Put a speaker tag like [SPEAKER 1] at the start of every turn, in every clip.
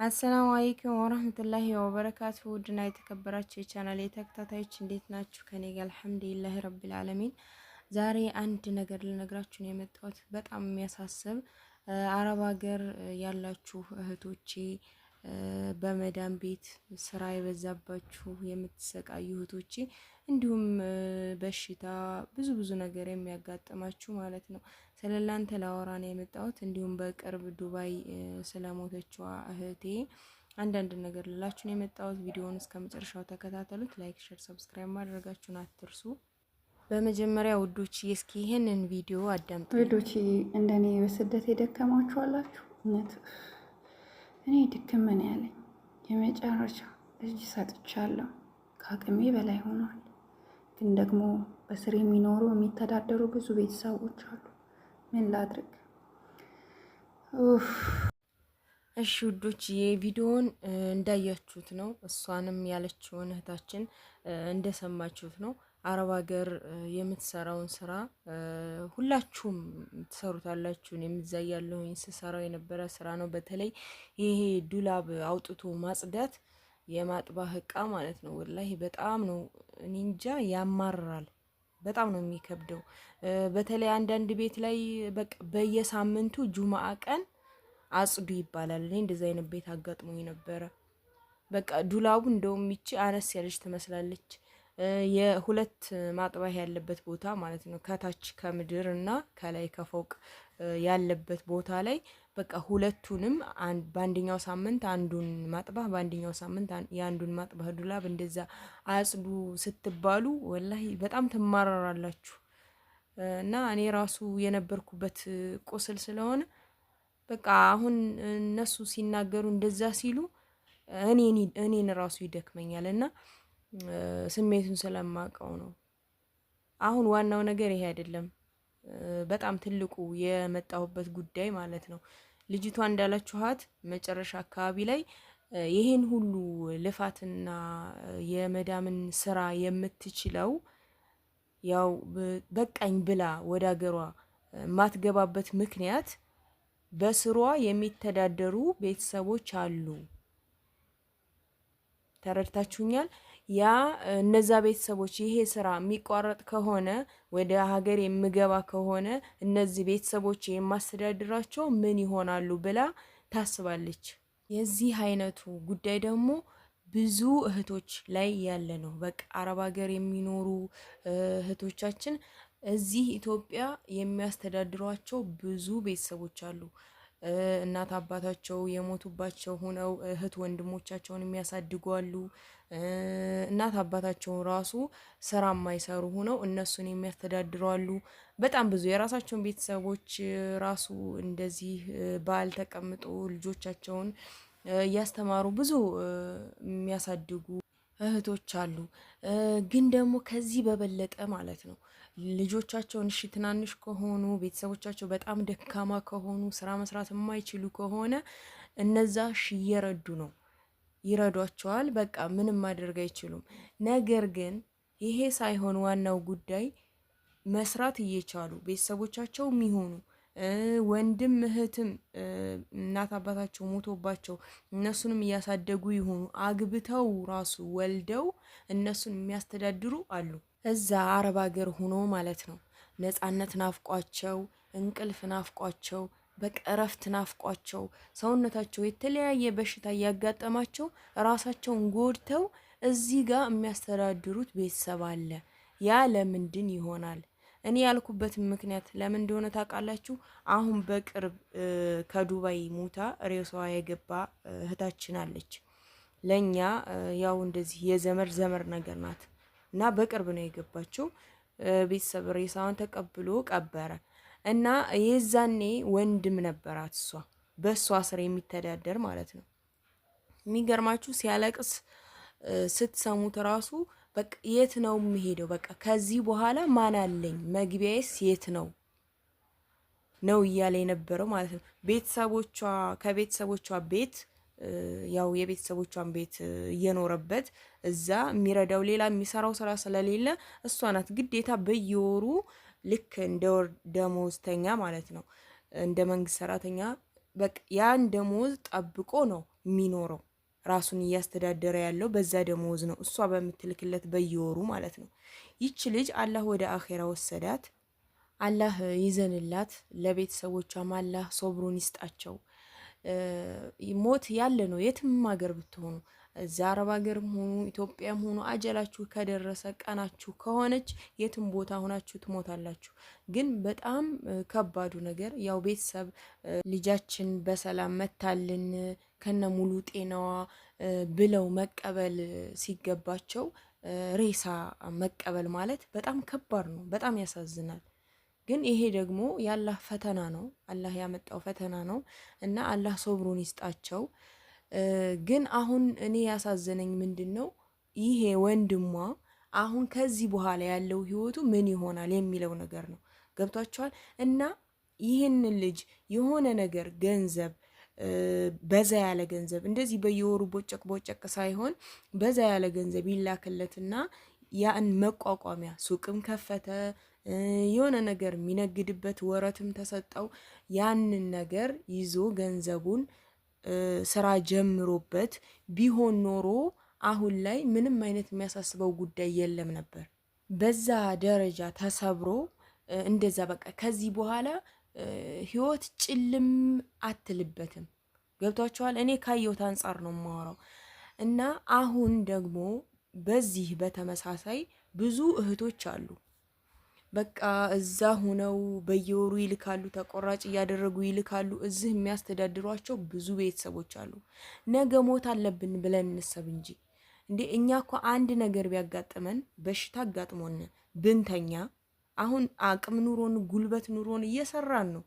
[SPEAKER 1] አሰላሙ አለይኩም ወራህመቱላሂ ወበረካቱ። ውድና የተከበራችሁ የቻናል ተከታታዮች እንዴት ናችሁ? ከኔ ጋር አልሐምዱሊላህ ረቢል ዓለሚን። ዛሬ አንድ ነገር ልነግራችሁ ነው የመጣሁት። በጣም የሚያሳስብ አረብ ሀገር ያላችሁ እህቶቼ፣ በመዳን ቤት ስራ የበዛባችሁ የምትሰቃዩ እህቶቼ፣ እንዲሁም በሽታ ብዙ ነገር የሚያጋጥማችሁ ማለት ነው። ስለላንተ ላወራ ነው የመጣሁት። እንዲሁም በቅርብ ዱባይ ስለሞተችዋ እህቴ አንዳንድ ነገር ልላችሁ ነው የመጣሁት። ቪዲዮውን እስከ መጨረሻው ተከታተሉት። ላይክ፣ ሼር፣ ሰብስክራይብ ማድረጋችሁን አትርሱ። በመጀመሪያ ውዶች እስኪ ይሄንን ቪዲዮ አዳምጡ።
[SPEAKER 2] ውዶች እንደኔ በስደት የደከማችሁ አላችሁ? እውነት እኔ ድክም ምን ያለኝ የመጨረሻ እጅ ሰጥቻለሁ። ከአቅሜ በላይ ሆኗል። ግን ደግሞ በስር የሚኖሩ የሚተዳደሩ ብዙ ቤተሰቦች አሉ። ምን ላድርግ?
[SPEAKER 1] እሺ ውዶች የቪዲዮውን እንዳያችሁት ነው። እሷንም ያለችውን እህታችን እንደሰማችሁት ነው። አረብ ሀገር የምትሰራውን ስራ ሁላችሁም ትሰሩታላችሁ። የምትዛያለሁኝ ስሰራው የነበረ ስራ ነው። በተለይ ይሄ ዱላብ አውጥቶ ማጽዳት የማጥባህ እቃ ማለት ነው። ወላሂ በጣም ነው እኔ እንጃ ያማርራል። በጣም ነው የሚከብደው። በተለይ አንዳንድ ቤት ላይ በቃ በየሳምንቱ ጁማአ ቀን አጽዱ ይባላል። እኔ እንደዛ አይነት ቤት አጋጥሞኝ ነበረ። በቃ ዱላቡ እንደውም ይቺ አነስ ያለች ትመስላለች። የሁለት ማጥባህ ያለበት ቦታ ማለት ነው። ከታች ከምድር እና ከላይ ከፎቅ ያለበት ቦታ ላይ በቃ ሁለቱንም በአንደኛው ሳምንት አንዱን ማጥባህ በአንደኛው ሳምንት የአንዱን ማጥባህ ዱላብ እንደዛ አጽዱ ስትባሉ ወላሂ በጣም ትማራራላችሁ። እና እኔ ራሱ የነበርኩበት ቁስል ስለሆነ በቃ አሁን እነሱ ሲናገሩ እንደዛ ሲሉ እኔን ራሱ ይደክመኛል እና ስሜቱን ስለማቀው ነው። አሁን ዋናው ነገር ይሄ አይደለም። በጣም ትልቁ የመጣሁበት ጉዳይ ማለት ነው። ልጅቷ እንዳላችኋት መጨረሻ አካባቢ ላይ ይሄን ሁሉ ልፋትና የመዳምን ስራ የምትችለው ያው በቃኝ ብላ ወደ ሀገሯ ማትገባበት ምክንያት በስሯ የሚተዳደሩ ቤተሰቦች አሉ። ተረድታችሁኛል? ያ እነዛ ቤተሰቦች ይሄ ስራ የሚቋረጥ ከሆነ ወደ ሀገር የምገባ ከሆነ እነዚህ ቤተሰቦች የማስተዳድራቸው ምን ይሆናሉ ብላ ታስባለች። የዚህ አይነቱ ጉዳይ ደግሞ ብዙ እህቶች ላይ ያለ ነው። በቃ አረብ ሀገር የሚኖሩ እህቶቻችን እዚህ ኢትዮጵያ የሚያስተዳድሯቸው ብዙ ቤተሰቦች አሉ። እናት አባታቸው የሞቱባቸው ሆነው እህት ወንድሞቻቸውን የሚያሳድጉ አሉ። እናት አባታቸውን ራሱ ስራ የማይሰሩ ሆነው እነሱን የሚያስተዳድሩ አሉ። በጣም ብዙ የራሳቸውን ቤተሰቦች ራሱ እንደዚህ ባል ተቀምጦ ልጆቻቸውን እያስተማሩ ብዙ የሚያሳድጉ እህቶች አሉ። ግን ደግሞ ከዚህ በበለጠ ማለት ነው ልጆቻቸውን እሺ ትናንሽ ከሆኑ ቤተሰቦቻቸው በጣም ደካማ ከሆኑ ስራ መስራት የማይችሉ ከሆነ እነዛ እሺ እየረዱ ነው፣ ይረዷቸዋል። በቃ ምንም ማድረግ አይችሉም። ነገር ግን ይሄ ሳይሆን ዋናው ጉዳይ መስራት እየቻሉ ቤተሰቦቻቸው የሚሆኑ ወንድም እህትም እናት አባታቸው ሞቶባቸው እነሱንም እያሳደጉ ይሆኑ አግብተው ራሱ ወልደው እነሱን የሚያስተዳድሩ አሉ። እዛ አረብ ሀገር ሆኖ ማለት ነው። ነፃነት ናፍቋቸው፣ እንቅልፍ ናፍቋቸው፣ በቃ እረፍት ናፍቋቸው፣ ሰውነታቸው የተለያየ በሽታ እያጋጠማቸው ራሳቸውን ጎድተው እዚህ ጋር የሚያስተዳድሩት ቤተሰብ አለ። ያ ለምንድን ይሆናል? እኔ ያልኩበትን ምክንያት ለምን እንደሆነ ታውቃላችሁ? አሁን በቅርብ ከዱባይ ሙታ ሬሳዋ የገባ እህታችን አለች። ለኛ ያው እንደዚህ የዘመር ነገር ናት እና በቅርብ ነው የገባችው። ቤተሰብ ሬሳዋን ተቀብሎ ቀበረ እና የዛኔ ወንድም ነበራት እሷ በእሷ ስር የሚተዳደር ማለት ነው። የሚገርማችሁ ሲያለቅስ ስትሰሙት ራሱ በቃ የት ነው የሚሄደው? በቃ ከዚህ በኋላ ማን አለኝ? መግቢያዬስ የት ነው እያለ የነበረው ማለት ነው። ከቤተሰቦቿ ቤት ያው የቤተሰቦቿን ቤት እየኖረበት እዛ የሚረዳው ሌላ የሚሰራው ስራ ስለሌለ እሷ ናት ግዴታ በየወሩ ልክ እንደ ወር ደመወዝተኛ ማለት ነው እንደ መንግስት ሰራተኛ በቃ ያን ደሞዝ ጠብቆ ነው የሚኖረው። ራሱን እያስተዳደረ ያለው በዛ ደሞዝ ነው፣ እሷ በምትልክለት በየወሩ ማለት ነው። ይች ልጅ አላህ ወደ አኼራ ወሰዳት። አላህ ይዘንላት፣ ለቤተሰቦቿም አላህ ሶብሩን ይስጣቸው። ሞት ያለ ነው የትም ሀገር ብትሆኑ፣ እዛ አረብ ሀገርም ሆኑ ኢትዮጵያም ሆኑ አጀላችሁ ከደረሰ ቀናችሁ ከሆነች የትም ቦታ ሆናችሁ ትሞታላችሁ። ግን በጣም ከባዱ ነገር ያው ቤተሰብ ልጃችን በሰላም መታልን ከነ ሙሉ ጤናዋ ብለው መቀበል ሲገባቸው ሬሳ መቀበል ማለት በጣም ከባድ ነው፣ በጣም ያሳዝናል። ግን ይሄ ደግሞ የአላህ ፈተና ነው፣ አላህ ያመጣው ፈተና ነው እና አላህ ሶብሩን ይስጣቸው። ግን አሁን እኔ ያሳዘነኝ ምንድን ነው ይሄ ወንድሟ አሁን ከዚህ በኋላ ያለው ህይወቱ ምን ይሆናል የሚለው ነገር ነው። ገብቷቸዋል። እና ይህንን ልጅ የሆነ ነገር ገንዘብ በዛ ያለ ገንዘብ እንደዚህ በየወሩ ቦጨቅ ቦጨቅ ሳይሆን በዛ ያለ ገንዘብ ይላክለትና ያን መቋቋሚያ ሱቅም ከፈተ የሆነ ነገር የሚነግድበት ወረትም ተሰጠው። ያንን ነገር ይዞ ገንዘቡን ስራ ጀምሮበት ቢሆን ኖሮ አሁን ላይ ምንም አይነት የሚያሳስበው ጉዳይ የለም ነበር። በዛ ደረጃ ተሰብሮ እንደዛ በቃ ከዚህ በኋላ ህይወት ጭልም አትልበትም። ገብቷቸዋል። እኔ ካየሁት አንጻር ነው የማወራው። እና አሁን ደግሞ በዚህ በተመሳሳይ ብዙ እህቶች አሉ በቃ እዛ ሁነው በየወሩ ይልካሉ፣ ተቆራጭ እያደረጉ ይልካሉ። እዚህ የሚያስተዳድሯቸው ብዙ ቤተሰቦች አሉ። ነገ ሞት አለብን ብለን እንሰብ እንጂ እንዴ እኛ እኮ አንድ ነገር ቢያጋጥመን በሽታ አጋጥሞን ብንተኛ አሁን አቅም ኑሮን ጉልበት ኑሮን እየሰራን ነው፣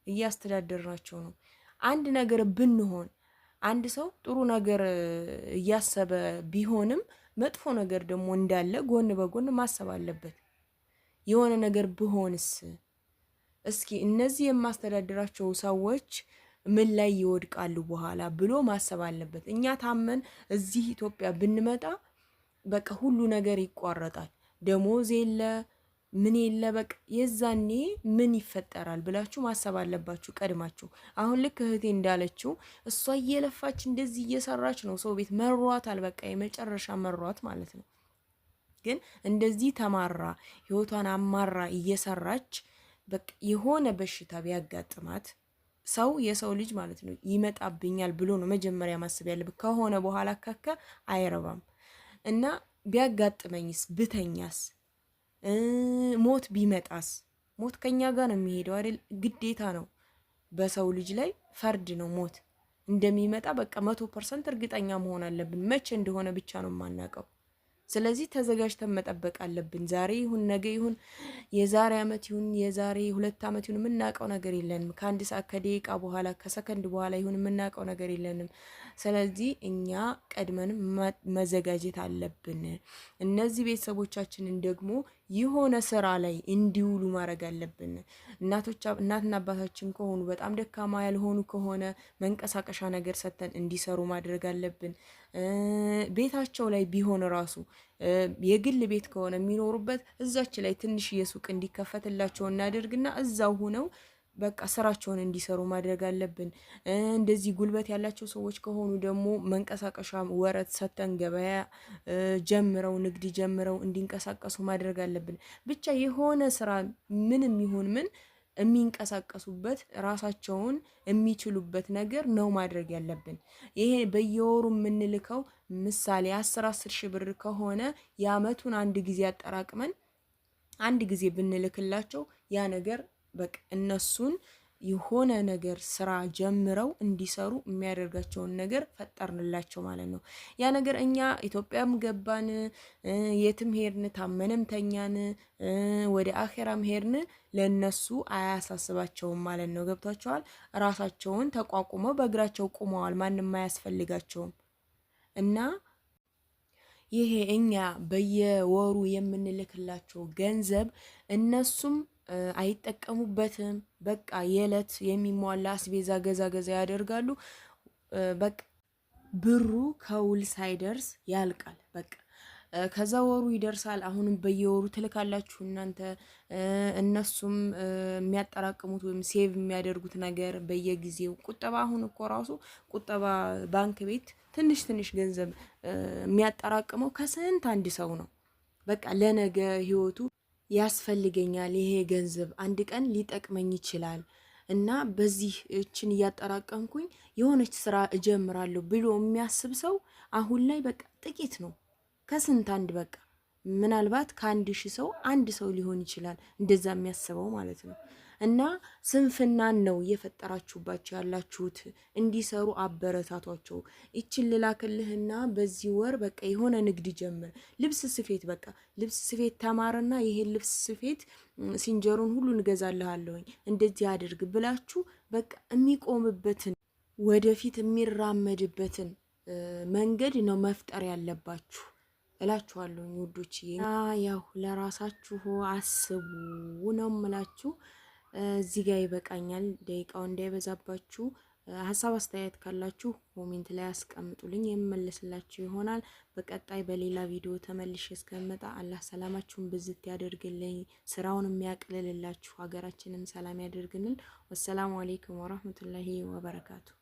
[SPEAKER 1] እያስተዳደርናቸው ነው። አንድ ነገር ብንሆን አንድ ሰው ጥሩ ነገር እያሰበ ቢሆንም መጥፎ ነገር ደግሞ እንዳለ ጎን በጎን ማሰብ አለበት። የሆነ ነገር ብሆንስ እስኪ እነዚህ የማስተዳድራቸው ሰዎች ምን ላይ ይወድቃሉ በኋላ ብሎ ማሰብ አለበት። እኛ ታመን እዚህ ኢትዮጵያ ብንመጣ በቃ ሁሉ ነገር ይቋረጣል። ደሞዝ የለ ምን የለ በቃ የዛኔ ምን ይፈጠራል ብላችሁ ማሰብ አለባችሁ ቀድማችሁ። አሁን ልክ እህቴ እንዳለችው እሷ እየለፋች እንደዚህ እየሰራች ነው፣ ሰው ቤት መሯታል፣ በቃ የመጨረሻ መሯት ማለት ነው። ግን እንደዚህ ተማራ ህይወቷን አማራ እየሰራች በቃ የሆነ በሽታ ቢያጋጥማት ሰው የሰው ልጅ ማለት ነው ይመጣብኛል ብሎ ነው መጀመሪያ ማሰብ ያለበት። ከሆነ በኋላ ካከ አይረባም። እና ቢያጋጥመኝስ ብተኛስ ሞት ቢመጣስ? ሞት ከኛ ጋር ነው የሚሄደው አይደል? ግዴታ ነው። በሰው ልጅ ላይ ፈርድ ነው ሞት እንደሚመጣ በቃ 100% እርግጠኛ መሆን አለብን። መቼ እንደሆነ ብቻ ነው የማናውቀው። ስለዚህ ተዘጋጅተን መጠበቅ አለብን። ዛሬ ይሁን ነገ ይሁን የዛሬ አመት ይሁን የዛሬ 2 አመት ይሁን የምናውቀው ነገር የለንም። ከአንድ ሰዓት ከደቂቃ በኋላ ከሰከንድ በኋላ ይሁን የምናውቀው ነገር የለንም። ስለዚህ እኛ ቀድመን መዘጋጀት አለብን። እነዚህ ቤተሰቦቻችንን ደግሞ የሆነ ስራ ላይ እንዲውሉ ማድረግ አለብን። እናትና አባታችን ከሆኑ በጣም ደካማ ያልሆኑ ከሆነ መንቀሳቀሻ ነገር ሰጥተን እንዲሰሩ ማድረግ አለብን። ቤታቸው ላይ ቢሆን ራሱ የግል ቤት ከሆነ የሚኖሩበት እዛች ላይ ትንሽ የሱቅ እንዲከፈትላቸው እናደርግና እዛው ሆነው በቃ ስራቸውን እንዲሰሩ ማድረግ አለብን። እንደዚህ ጉልበት ያላቸው ሰዎች ከሆኑ ደግሞ መንቀሳቀሻ ወረት ሰተን ገበያ ጀምረው ንግድ ጀምረው እንዲንቀሳቀሱ ማድረግ አለብን። ብቻ የሆነ ስራ ምንም ይሁን ምን የሚንቀሳቀሱበት ራሳቸውን የሚችሉበት ነገር ነው ማድረግ ያለብን። ይሄ በየወሩ የምንልከው ምሳሌ 10 ሺህ ብር ከሆነ የአመቱን አንድ ጊዜ አጠራቅመን አንድ ጊዜ ብንልክላቸው ያ ነገር በቃ እነሱን የሆነ ነገር ስራ ጀምረው እንዲሰሩ የሚያደርጋቸውን ነገር ፈጠርንላቸው ማለት ነው። ያ ነገር እኛ ኢትዮጵያም ገባን የትም ሄድን ታመነም ተኛን ወደ አኼራም ሄድን ለነሱ አያሳስባቸውም ማለት ነው። ገብቷቸዋል። ራሳቸውን ተቋቁመው በእግራቸው ቆመዋል። ማንም አያስፈልጋቸውም። እና ይሄ እኛ በየወሩ የምንልክላቸው ገንዘብ እነሱም አይጠቀሙበትም። በቃ የዕለት የሚሟላ አስቤዛ ገዛ ያደርጋሉ። በቃ ብሩ ከውል ሳይደርስ ያልቃል። በቃ ከዛ ወሩ ይደርሳል። አሁንም በየወሩ ትልካላችሁ እናንተ። እነሱም የሚያጠራቅሙት ወይም ሴቭ የሚያደርጉት ነገር በየጊዜው ቁጠባ። አሁን እኮ ራሱ ቁጠባ ባንክ ቤት ትንሽ ትንሽ ገንዘብ የሚያጠራቅመው ከስንት አንድ ሰው ነው። በቃ ለነገ ህይወቱ ያስፈልገኛል ይሄ ገንዘብ አንድ ቀን ሊጠቅመኝ ይችላል እና በዚህ እችን እያጠራቀምኩኝ የሆነች ስራ እጀምራለሁ ብሎ የሚያስብ ሰው አሁን ላይ በቃ ጥቂት ነው። ከስንት አንድ በቃ ምናልባት ከ1000 ሰው አንድ ሰው ሊሆን ይችላል እንደዛ የሚያስበው ማለት ነው። እና ስንፍናን ነው እየፈጠራችሁባቸው ያላችሁት። እንዲሰሩ አበረታቷቸው። ይችን ልላክልህና በዚህ ወር በቃ የሆነ ንግድ ጀምር፣ ልብስ ስፌት፣ በቃ ልብስ ስፌት ተማርና ይሄን ልብስ ስፌት ሲንጀሩን ሁሉ እንገዛልሃለሁኝ እንደዚህ አድርግ ብላችሁ በቃ የሚቆምበትን ወደፊት የሚራመድበትን መንገድ ነው መፍጠር ያለባችሁ እላችኋለሁ ውዶች። ያው ለራሳችሁ አስቡ ነው የምላችሁ። እዚህ ጋር ይበቃኛል፣ ደቂቃው እንዳይበዛባችሁ። ሀሳብ አስተያየት ካላችሁ ኮሜንት ላይ አስቀምጡልኝ፣ የምመለስላችሁ ይሆናል። በቀጣይ በሌላ ቪዲዮ ተመልሼ እስከመጣ አላህ ሰላማችሁን ብዝት ያደርግልኝ፣ ስራውን የሚያቅልልላችሁ፣ ሀገራችንን ሰላም ያደርግልን። ወሰላሙ አሌይኩም ወራህመቱላሂ ወበረካቱ።